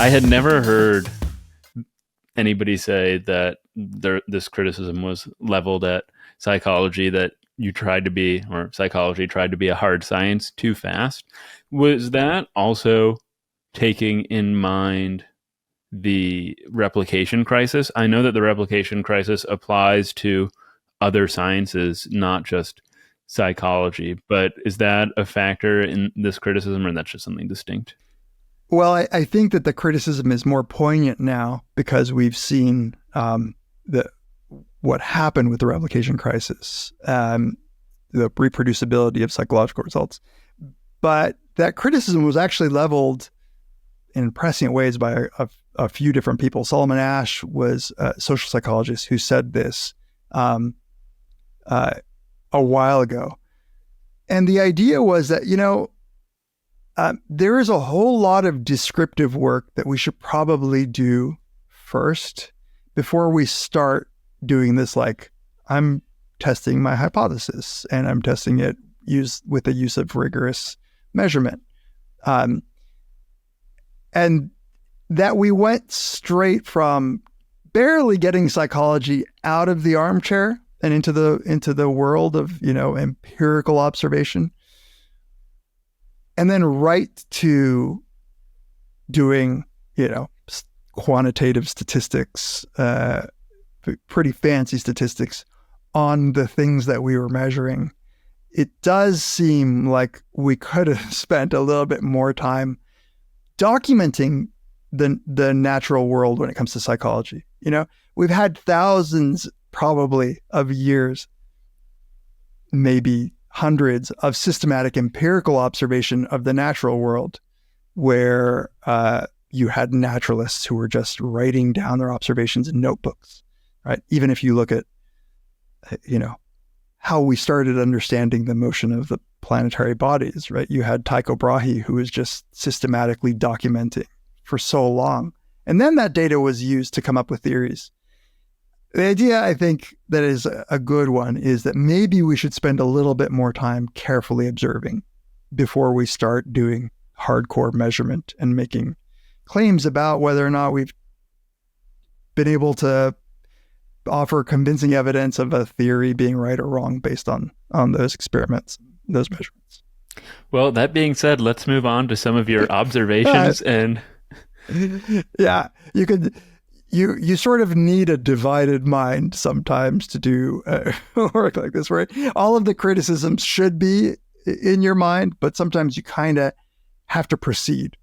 I had never heard anybody say that this criticism was leveled at psychology, that you tried to be, or psychology tried to be a hard science too fast. Was that also taking in mind the replication crisis? I know that the replication crisis applies to other sciences, not just psychology, but is that a factor in this criticism, or that's just something distinct? Well, I think that the criticism is more poignant now because we've seen what happened with the replication crisis, the reproducibility of psychological results. But that criticism was actually leveled in prescient ways by a few different people. Solomon Asch was a social psychologist who said this a while ago. And the idea was that, there is a whole lot of descriptive work that we should probably do first before we start doing this, like, I'm testing my hypothesis and I'm testing it with the use of rigorous measurement. And that we went straight from barely getting psychology out of the armchair and into the world of, empirical observation, and then right to doing, quantitative statistics, pretty fancy statistics on the things that we were measuring. It does seem like we could have spent a little bit more time documenting the natural world when it comes to psychology. We've had thousands probably of years, maybe hundreds of systematic empirical observation of the natural world, where you had naturalists who were just writing down their observations in notebooks, right? Even if you look at, how we started understanding the motion of the planetary bodies, right? You had Tycho Brahe, who was just systematically documenting for so long. And then that data was used to come up with theories. The idea, I think, that is a good one is that maybe we should spend a little bit more time carefully observing before we start doing hardcore measurement and making claims about whether or not we've been able to offer convincing evidence of a theory being right or wrong based on those experiments, those measurements. Well, that being said, let's move on to some of your observations. Yeah, you could... You sort of need a divided mind sometimes to do work like this, right? All of the criticisms should be in your mind, but sometimes you kind of have to proceed,